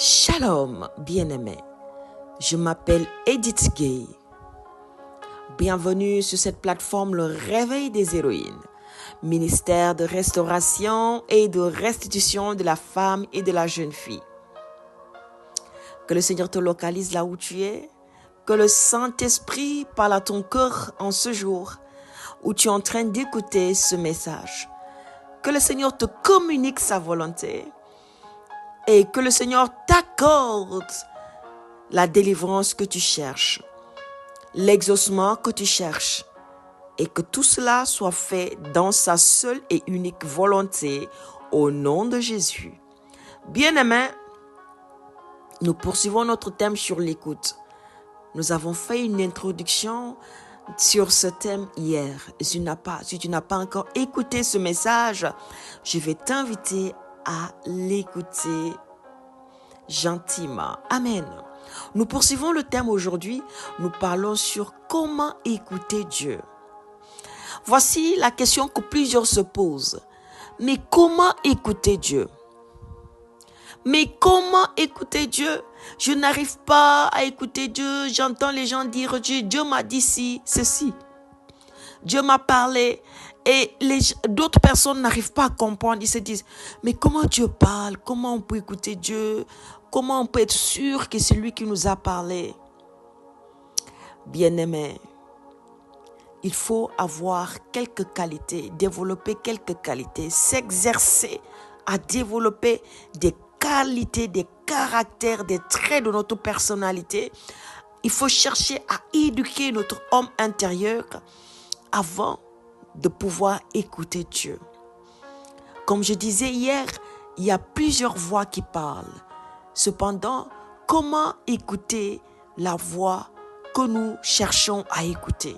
Shalom, bien-aimés. Je m'appelle Edith Gay. Bienvenue sur cette plateforme Le Réveil des Héroïnes, ministère de restauration et de restitution de la femme et de la jeune fille. Que le Seigneur te localise là où tu es, que le Saint-Esprit parle à ton cœur en ce jour où tu es en train d'écouter ce message. Que le Seigneur te communique sa volonté et que le Seigneur t'accorde la délivrance que tu cherches, l'exaucement que tu cherches, et que tout cela soit fait dans sa seule et unique volonté, au nom de Jésus. Bien-aimés, nous poursuivons notre thème sur l'écoute. Nous avons fait une introduction sur ce thème hier. Si tu n'as pas encore écouté ce message, je vais t'inviter à l'écouter gentiment. Amen. Nous poursuivons le thème aujourd'hui. Nous parlons sur comment écouter Dieu. Voici la question que plusieurs se posent. Mais comment écouter Dieu? Mais comment écouter Dieu? Je n'arrive pas à écouter Dieu. J'entends les gens dire Dieu m'a dit ceci. Dieu m'a parlé. Et d'autres personnes n'arrivent pas à comprendre. Ils se disent, mais comment Dieu parle? Comment on peut écouter Dieu? Comment on peut être sûr que c'est lui qui nous a parlé? Bien-aimés, il faut avoir quelques qualités, développer quelques qualités, s'exercer à développer des qualités, des caractères, des traits de notre personnalité. Il faut chercher à éduquer notre homme intérieur avant de pouvoir écouter Dieu. Comme je disais hier, il y a plusieurs voix qui parlent. Cependant, comment écouter la voix que nous cherchons à écouter?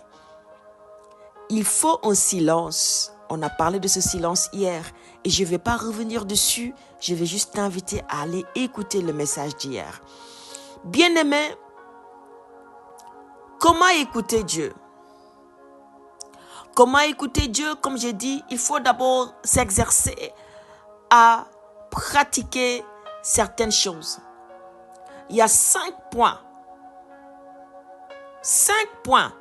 Il faut un silence. On a parlé de ce silence hier et je ne vais pas revenir dessus. Je vais juste t'inviter à aller écouter le message d'hier. Bien-aimé, comment écouter Dieu? Comment écouter Dieu? Comme j'ai dit, il faut d'abord s'exercer à pratiquer certaines choses. Il y a 5 points. 5 points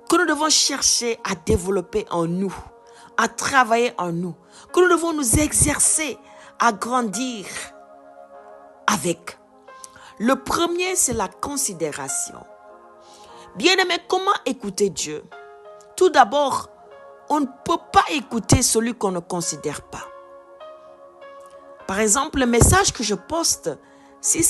que nous devons chercher à développer en nous, à travailler en nous, que nous devons nous exercer à grandir avec. Le premier, c'est la considération. Bien-aimé, comment écouter Dieu? Tout d'abord, on ne peut pas écouter celui qu'on ne considère pas. Par exemple, le message que je poste, si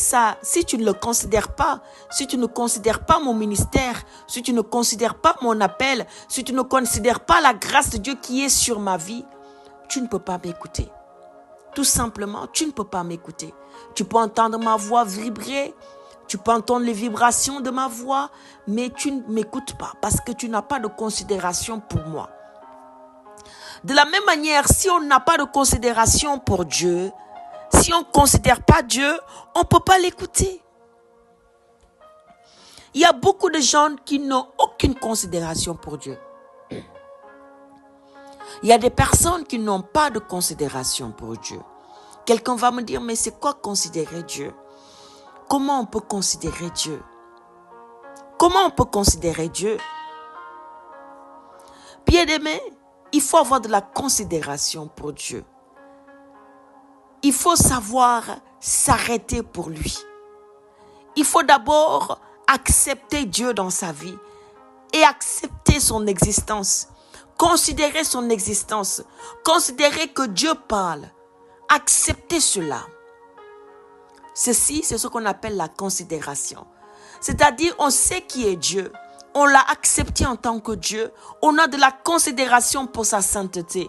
tu ne le considères pas, si tu ne considères pas mon ministère, si tu ne considères pas mon appel, si tu ne considères pas la grâce de Dieu qui est sur ma vie, tu ne peux pas m'écouter. Tout simplement, tu ne peux pas m'écouter. Tu peux entendre ma voix vibrer, tu peux entendre les vibrations de ma voix, mais tu ne m'écoutes pas parce que tu n'as pas de considération pour moi. De la même manière, si on n'a pas de considération pour Dieu, si on ne considère pas Dieu, on ne peut pas l'écouter. Il y a beaucoup de gens qui n'ont aucune considération pour Dieu. Il y a des personnes qui n'ont pas de considération pour Dieu. Quelqu'un va me dire, mais c'est quoi considérer Dieu? Comment on peut considérer Dieu? Comment on peut considérer Dieu? Bien-aimé, il faut avoir de la considération pour Dieu. Il faut savoir s'arrêter pour lui. Il faut d'abord accepter Dieu dans sa vie et accepter son existence. Considérer son existence. Considérer que Dieu parle. Accepter cela. Ceci, c'est ce qu'on appelle la considération. C'est-à-dire, on sait qui est Dieu. On l'a accepté en tant que Dieu. On a de la considération pour sa sainteté.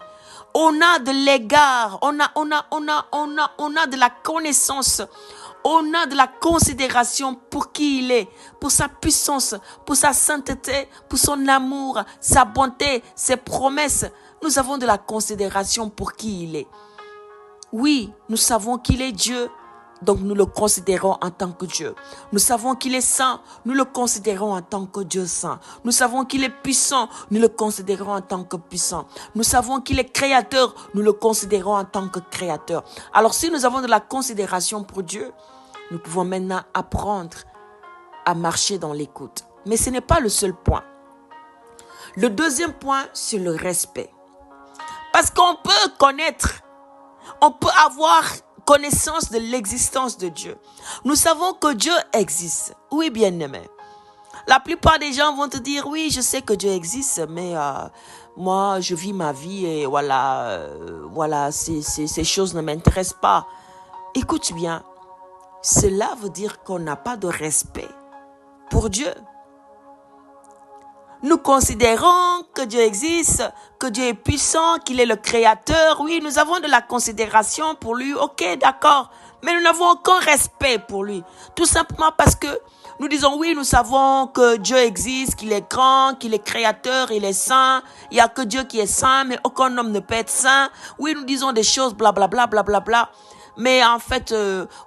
On a de l'égard. On a de la connaissance. On a de la considération pour qui il est, pour sa puissance, pour sa sainteté, pour son amour, sa bonté, ses promesses. Nous avons de la considération pour qui il est. Oui, nous savons qu'il est Dieu. Donc nous le considérons en tant que Dieu. Nous savons qu'il est saint, nous le considérons en tant que Dieu saint. Nous savons qu'il est puissant, nous le considérons en tant que puissant. Nous savons qu'il est créateur, nous le considérons en tant que créateur. Alors si nous avons de la considération pour Dieu, Nous pouvons maintenant apprendre à marcher dans l'écoute. Mais ce n'est pas le seul point. Le deuxième point, c'est le respect. Parce qu'on peut connaître, on peut avoir connaissance de l'existence de Dieu. Nous savons que Dieu existe. Oui, bien-aimé. La plupart des gens vont te dire, oui, je sais que Dieu existe, mais moi, je vis ma vie et voilà, ces choses ne m'intéressent pas. Écoute bien, cela veut dire qu'on n'a pas de respect pour Dieu. Nous considérons que Dieu existe, que Dieu est puissant, qu'il est le créateur. Oui, nous avons de la considération pour lui. Ok, d'accord. Mais nous n'avons aucun respect pour lui. Tout simplement parce que nous disons, oui, nous savons que Dieu existe, qu'il est grand, qu'il est créateur, il est saint. Il n'y a que Dieu qui est saint, mais aucun homme ne peut être saint. Oui, nous disons des choses, blablabla, blablabla. Mais en fait,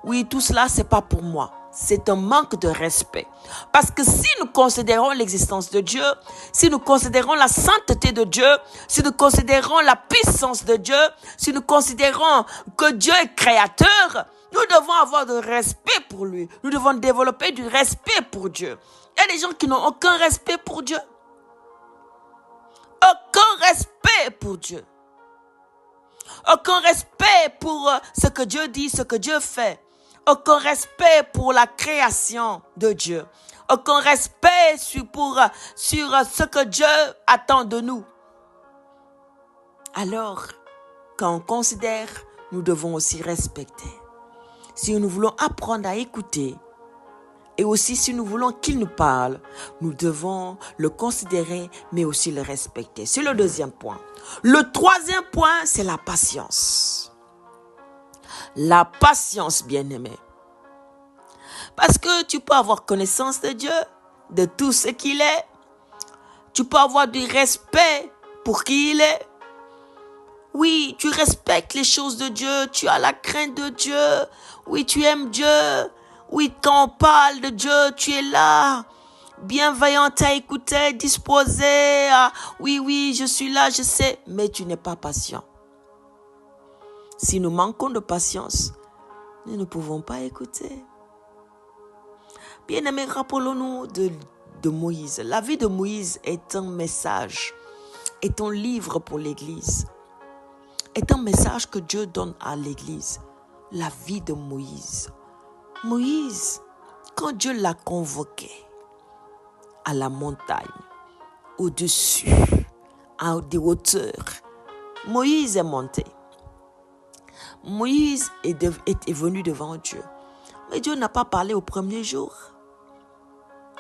oui, tout cela, c'est pas pour moi. C'est un manque de respect. Parce que si nous considérons l'existence de Dieu, si nous considérons la sainteté de Dieu, si nous considérons la puissance de Dieu, si nous considérons que Dieu est créateur, nous devons avoir du respect pour lui. Nous devons développer du respect pour Dieu. Il y a des gens qui n'ont aucun respect pour Dieu. Aucun respect pour Dieu. Aucun respect pour ce que Dieu dit, ce que Dieu fait. Aucun respect pour la création de Dieu. Aucun respect sur ce que Dieu attend de nous. Alors, quand on considère, nous devons aussi respecter. Si nous voulons apprendre à écouter, et aussi si nous voulons qu'il nous parle, nous devons le considérer, mais aussi le respecter. C'est le deuxième point. Le troisième point, c'est la patience. La patience, bien-aimé. Parce que tu peux avoir connaissance de Dieu, de tout ce qu'il est. Tu peux avoir du respect pour qui il est. Oui, tu respectes les choses de Dieu, tu as la crainte de Dieu. Oui, tu aimes Dieu. Oui, quand on parle de Dieu, tu es là, bienveillante à écouter, disposée à... Oui, je suis là, je sais, mais tu n'es pas patient. Si nous manquons de patience, nous ne pouvons pas écouter. Bien-aimés, rappelons-nous de Moïse. La vie de Moïse est un message, est un livre pour l'Église, est un message que Dieu donne à l'Église. La vie de Moïse. Moïse, quand Dieu l'a convoqué à la montagne, au-dessus, à des hauteurs, Moïse est monté. Moïse est venu devant Dieu. Mais Dieu n'a pas parlé au premier jour.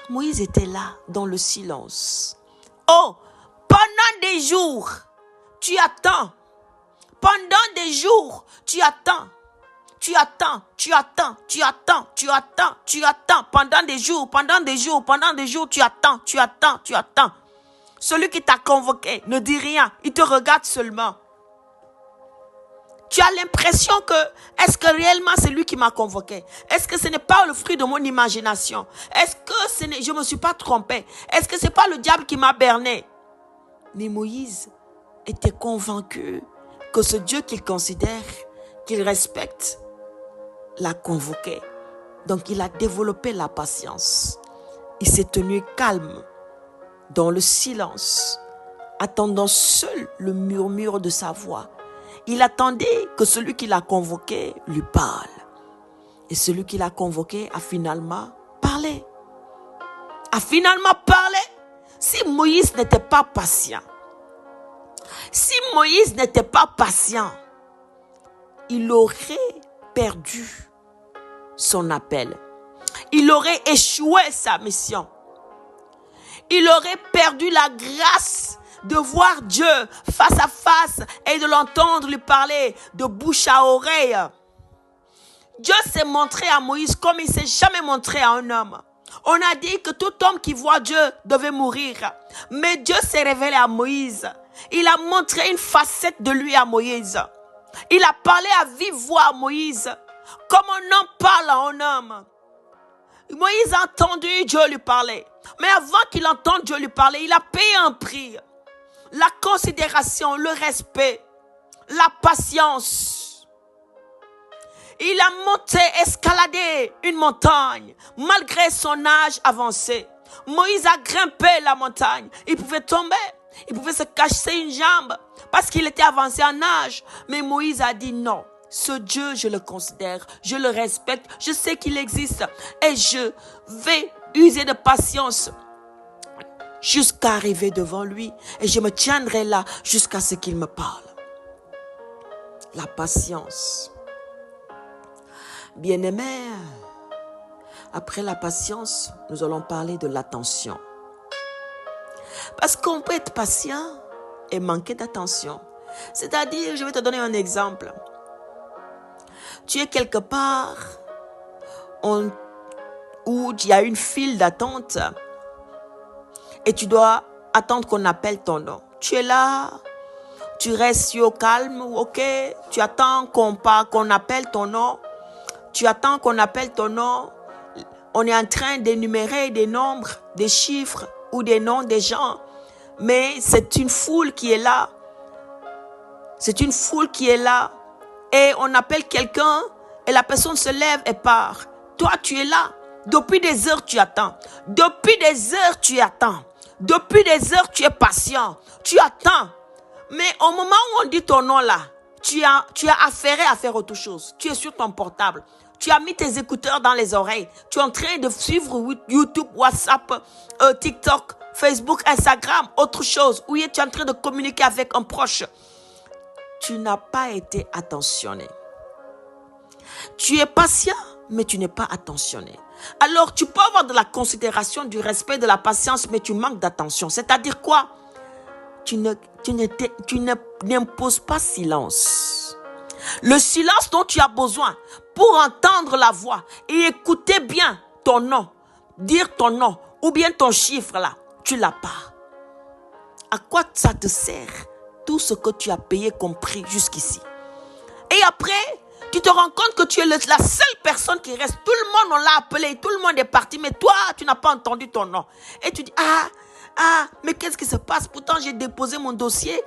Moïse était là, dans le silence. Oh, pendant des jours, tu attends. Pendant des jours, tu attends. Tu attends. Pendant des jours, tu attends. Celui qui t'a convoqué ne dit rien, il te regarde seulement. Tu as l'impression que, est-ce que réellement c'est lui qui m'a convoqué? Est-ce que ce n'est pas le fruit de mon imagination? Est-ce que je ne me suis pas trompé? Est-ce que ce n'est pas le diable qui m'a berné? Mais Moïse était convaincu que ce Dieu qu'il considère, qu'il respecte, l'a convoqué. Donc il a développé la patience. Il s'est tenu calme, dans le silence, attendant seul le murmure de sa voix. Il attendait que celui qui l'a convoqué lui parle. Et celui qui l'a convoqué a finalement parlé. Si Moïse n'était pas patient, il aurait perdu son appel. Il aurait échoué sa mission. Il aurait perdu la grâce de voir Dieu face à face et de l'entendre lui parler de bouche à oreille. Dieu s'est montré à Moïse comme il ne s'est jamais montré à un homme. On a dit que tout homme qui voit Dieu devait mourir. Mais Dieu s'est révélé à Moïse. Il a montré une facette de lui à Moïse. Il a parlé à vive voix à Moïse, comme un homme parle à un homme. Moïse a entendu Dieu lui parler. Mais avant qu'il entende Dieu lui parler, il a payé un prix. La considération, le respect, la patience. Il a monté, escaladé une montagne, malgré son âge avancé. Moïse a grimpé la montagne. Il pouvait tomber, il pouvait se casser une jambe, parce qu'il était avancé en âge. Mais Moïse a dit non. Ce Dieu, je le considère, je le respecte, je sais qu'il existe. Et je vais user de patience jusqu'à arriver devant lui. Et je me tiendrai là jusqu'à ce qu'il me parle. La patience. Bien-aimés, après la patience, nous allons parler de l'attention. Parce qu'on peut être patient et manquer d'attention. C'est-à-dire, je vais te donner un exemple. Tu es quelque part où il y a une file d'attente et tu dois attendre qu'on appelle ton nom. Tu es là, tu restes au calme, ok, tu attends qu'on appelle ton nom. Tu attends qu'on appelle ton nom. On est en train d'énumérer des nombres, des chiffres ou des noms des gens. Mais c'est une foule qui est là. C'est une foule qui est là. Et on appelle quelqu'un et la personne se lève et part. Toi, tu es là. Depuis des heures, tu attends. Depuis des heures, tu attends. Depuis des heures, tu es patient. Tu attends. Mais au moment où on dit ton nom là, tu as affairé à faire autre chose. Tu es sur ton portable. Tu as mis tes écouteurs dans les oreilles. Tu es en train de suivre YouTube, WhatsApp, TikTok, Facebook, Instagram, autre chose. Ou tu es en train de communiquer avec un proche. Tu n'as pas été attentionné. Tu es patient, mais tu n'es pas attentionné. Alors, tu peux avoir de la considération, du respect, de la patience, mais tu manques d'attention. C'est-à-dire quoi? Tu n'imposes pas silence. Le silence dont tu as besoin pour entendre la voix et écouter bien ton nom, dire ton nom ou bien ton chiffre là, tu l'as pas. À quoi ça te sert tout ce que tu as payé comme prix jusqu'ici? Et après, tu te rends compte que tu es la seule personne qui reste. Tout le monde, on l'a appelé, tout le monde est parti, mais toi, tu n'as pas entendu ton nom. Et tu dis, mais qu'est-ce qui se passe? Pourtant, j'ai déposé mon dossier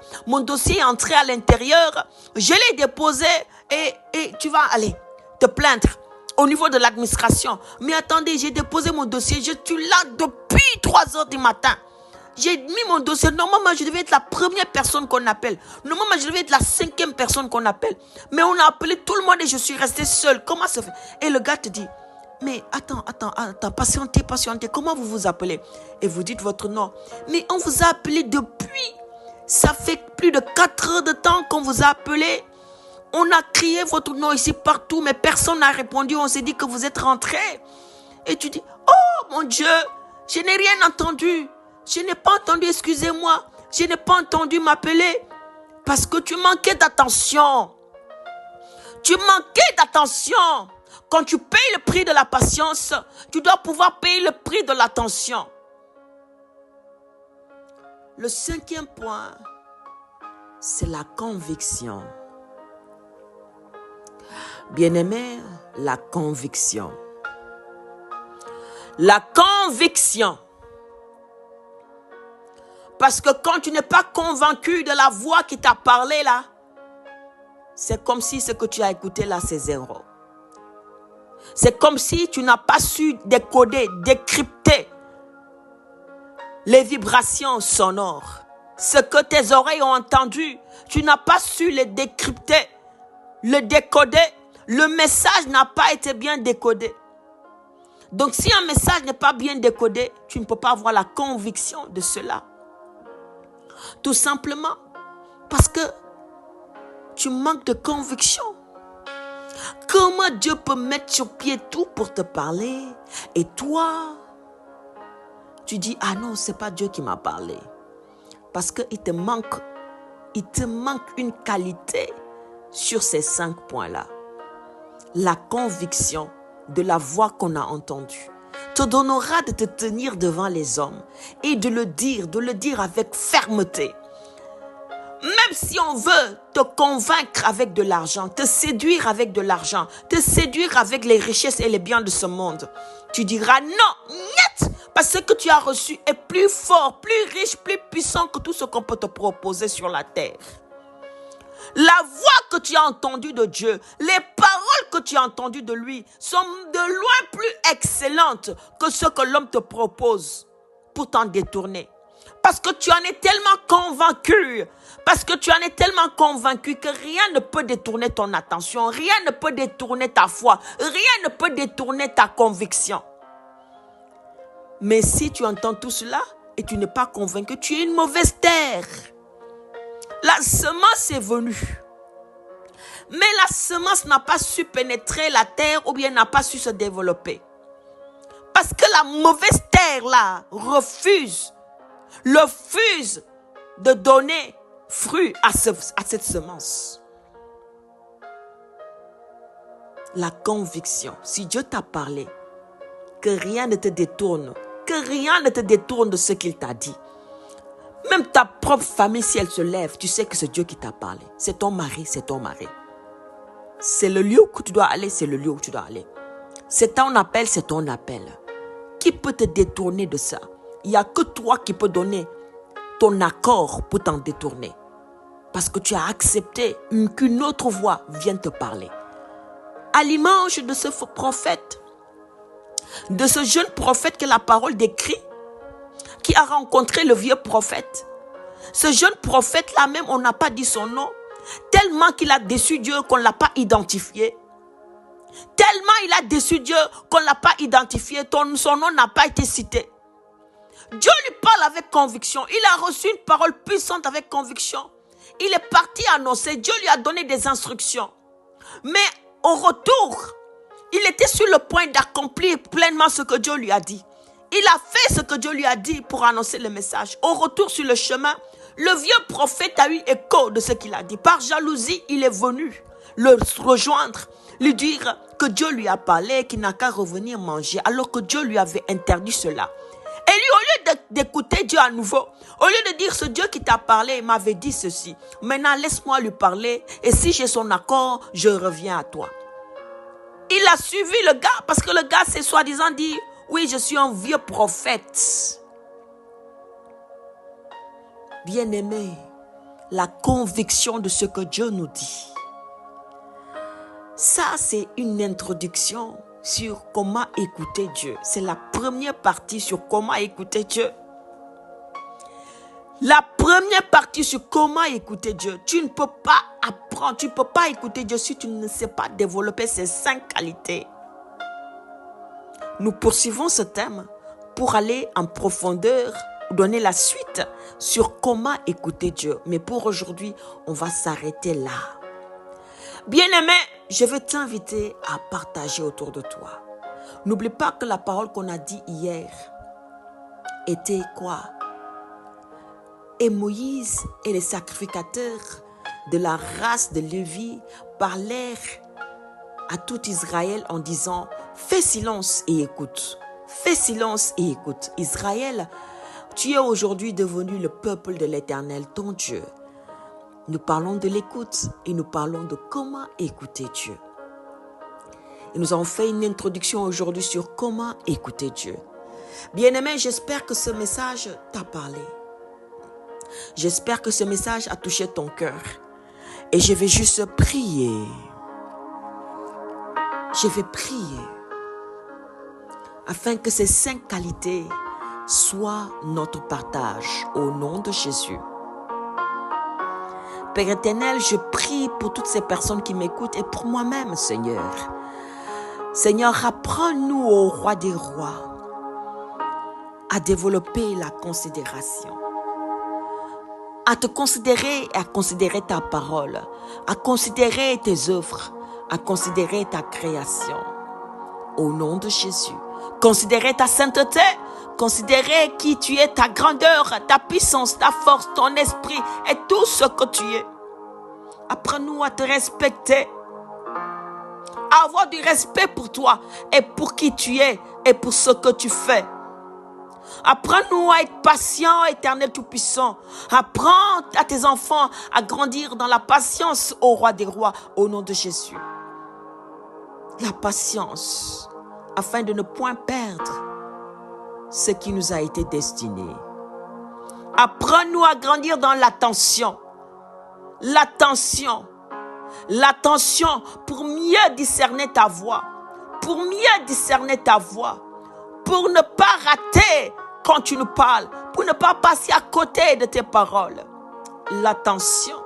est entré à l'intérieur, je l'ai déposé et tu vas aller te plaindre au niveau de l'administration. Mais attendez, j'ai déposé mon dossier, je suis là depuis 3 heures du matin. J'ai mis mon dossier. Normalement, je devais être la première personne qu'on appelle. Normalement, je devais être la 5e personne qu'on appelle. Mais on a appelé tout le monde et je suis restée seule. Comment ça fait? Et le gars te dit, mais attends, patientez. Comment vous vous appelez? Et vous dites votre nom. Mais on vous a appelé depuis. Ça fait plus de 4 heures de temps qu'on vous a appelé. On a crié votre nom ici partout, mais personne n'a répondu. On s'est dit que vous êtes rentré. Et tu dis, oh mon Dieu, je n'ai rien entendu. Je n'ai pas entendu, excusez-moi. Je n'ai pas entendu m'appeler. Parce que tu manquais d'attention. Tu manquais d'attention. Quand tu payes le prix de la patience, tu dois pouvoir payer le prix de l'attention. Le 5e point, c'est la conviction. Bien-aimé, la conviction. La conviction. Parce que quand tu n'es pas convaincu de la voix qui t'a parlé là, c'est comme si ce que tu as écouté là, c'est zéro. C'est comme si tu n'as pas su décoder, décrypter les vibrations sonores. Ce que tes oreilles ont entendu, tu n'as pas su le décrypter, le décoder. Le message n'a pas été bien décodé. Donc si un message n'est pas bien décodé, tu ne peux pas avoir la conviction de cela. Tout simplement parce que tu manques de conviction. Comment Dieu peut mettre sur pied tout pour te parler et toi, tu dis, ah non, c'est pas Dieu qui m'a parlé. Parce qu'il te manque une qualité sur ces 5 points-là. La conviction de la voix qu'on a entendue te donnera de te tenir devant les hommes et de le dire avec fermeté. Même si on veut te convaincre avec de l'argent, te séduire avec de l'argent, te séduire avec les richesses et les biens de ce monde, tu diras non, niet, parce que ce que tu as reçu est plus fort, plus riche, plus puissant que tout ce qu'on peut te proposer sur la terre. La voix que tu as entendue de Dieu, les paroles que tu as entendues de lui sont de loin plus excellentes que ce que l'homme te propose pour t'en détourner. Parce que tu en es tellement convaincu, que rien ne peut détourner ton attention, rien ne peut détourner ta foi, rien ne peut détourner ta conviction. Mais si tu entends tout cela et tu n'es pas convaincu, tu es une mauvaise terre. La semence est venue. Mais la semence n'a pas su pénétrer la terre ou bien n'a pas su se développer. Parce que la mauvaise terre là refuse de donner fruit à cette semence. La conviction, si Dieu t'a parlé, que rien ne te détourne, de ce qu'il t'a dit. Même ta propre famille, si elle se lève, tu sais que c'est Dieu qui t'a parlé. C'est ton mari, c'est ton mari. C'est le lieu où tu dois aller, c'est le lieu où tu dois aller. C'est ton appel, c'est ton appel. Qui peut te détourner de ça? Il n'y a que toi qui peux donner ton accord pour t'en détourner. Parce que tu as accepté qu'une autre voix vienne te parler. À l'image de ce prophète, de ce jeune prophète que la parole décrit, qui a rencontré le vieux prophète. Ce jeune prophète-là même, on n'a pas dit son nom, tellement qu'il a déçu Dieu qu'on ne l'a pas identifié. Tellement il a déçu Dieu qu'on ne l'a pas identifié, son nom n'a pas été cité. Dieu lui parle avec conviction. Il a reçu une parole puissante avec conviction. Il est parti annoncer. Dieu lui a donné des instructions. Mais au retour, il était sur le point d'accomplir pleinement ce que Dieu lui a dit. Il a fait ce que Dieu lui a dit pour annoncer le message. Au retour sur le chemin, le vieux prophète a eu écho de ce qu'il a dit. Par jalousie, il est venu le rejoindre, lui dire que Dieu lui a parlé, qu'il n'a qu'à revenir manger, alors que Dieu lui avait interdit cela. Et lui, au lieu d'écouter Dieu à nouveau, au lieu de dire ce Dieu qui t'a parlé, il m'avait dit ceci. Maintenant, laisse-moi lui parler et si j'ai son accord, je reviens à toi. Il a suivi le gars parce que le gars s'est soi-disant dit, oui, je suis un vieux prophète. Bien-aimé, la conviction de ce que Dieu nous dit. Ça, c'est une introduction sur comment écouter Dieu. C'est la première partie sur comment écouter Dieu. La première partie sur comment écouter Dieu. Tu ne peux pas apprendre, tu ne peux pas écouter Dieu si tu ne sais pas développer ces 5 qualités. Nous poursuivons ce thème pour aller en profondeur, donner la suite sur comment écouter Dieu. Mais pour aujourd'hui, on va s'arrêter là. Bien-aimé, je vais t'inviter à partager autour de toi. N'oublie pas que la parole qu'on a dit hier était quoi? Et Moïse et les sacrificateurs de la race de Lévi parlèrent à tout Israël en disant « Fais silence et écoute. Fais silence et écoute. Israël, tu es aujourd'hui devenu le peuple de l'Éternel, ton Dieu. » Nous parlons de l'écoute et nous parlons de comment écouter Dieu. Et nous avons fait une introduction aujourd'hui sur comment écouter Dieu. Bien-aimé, j'espère que ce message t'a parlé. J'espère que ce message a touché ton cœur. Et je vais juste prier. Je vais prier afin que ces 5 qualités soient notre partage au nom de Jésus. Père éternel, je prie pour toutes ces personnes qui m'écoutent et pour moi-même, Seigneur. Seigneur, apprends-nous au roi des rois à développer la considération, à te considérer et à considérer ta parole, à considérer tes œuvres, à considérer ta création. Au nom de Jésus, considérer ta sainteté, considérer qui tu es, ta grandeur, ta puissance, ta force, ton esprit et tout ce que tu es. Apprends-nous à te respecter, à avoir du respect pour toi et pour qui tu es et pour ce que tu fais. Apprends-nous à être patient, Éternel Tout-Puissant. Apprends à tes enfants à grandir dans la patience, ô roi des rois, au nom de Jésus. La patience, afin de ne point perdre ce qui nous a été destiné. Apprends-nous à grandir dans l'attention. l'attention. L'attention pour mieux discerner ta voix. Pour mieux discerner ta voix. Pour ne pas rater quand tu nous parles. Pour ne pas passer à côté de tes paroles. L'attention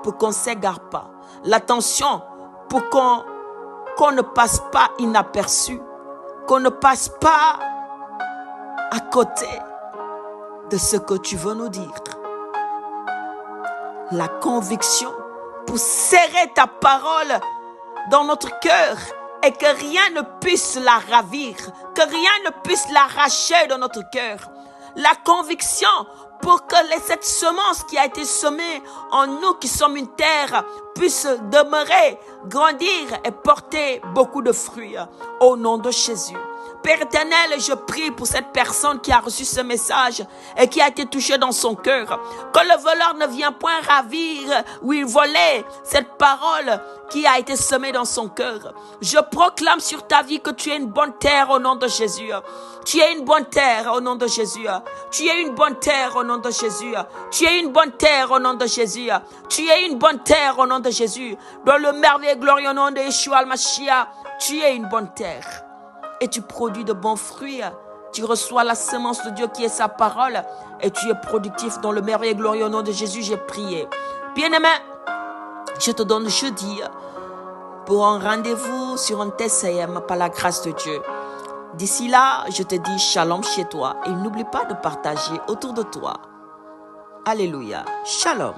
pour qu'on ne s'égare pas. L'attention pour qu'on ne passe pas inaperçu. Qu'on ne passe pas à côté de ce que tu veux nous dire. La conviction pour serrer ta parole dans notre cœur et que rien ne puisse la ravir, que rien ne puisse l'arracher de notre cœur. La conviction pour que cette semence qui a été semée en nous qui sommes une terre puisse demeurer, grandir et porter beaucoup de fruits au nom de Jésus. Père éternel, je prie pour cette personne qui a reçu ce message et qui a été touchée dans son cœur. Que le voleur ne vienne point ravir ou il voler cette parole qui a été semée dans son cœur. Je proclame sur ta vie que tu es une bonne terre au nom de Jésus. Tu es une bonne terre au nom de Jésus. Tu es une bonne terre au nom de Jésus. Tu es une bonne terre au nom de Jésus. Tu es une bonne terre au nom de Jésus. Dans le merveilleux glorieux nom de Yeshua al-Mashiach, tu es une bonne terre. Et tu produis de bons fruits. Tu reçois la semence de Dieu qui est sa parole. Et tu es productif dans le merveilleux glorieux nom de Jésus, j'ai prié. Bien-aimé, je te donne jeudi pour un rendez-vous sur un TCM par la grâce de Dieu. D'ici là, je te dis shalom chez toi. Et n'oublie pas de partager autour de toi. Alléluia. Shalom.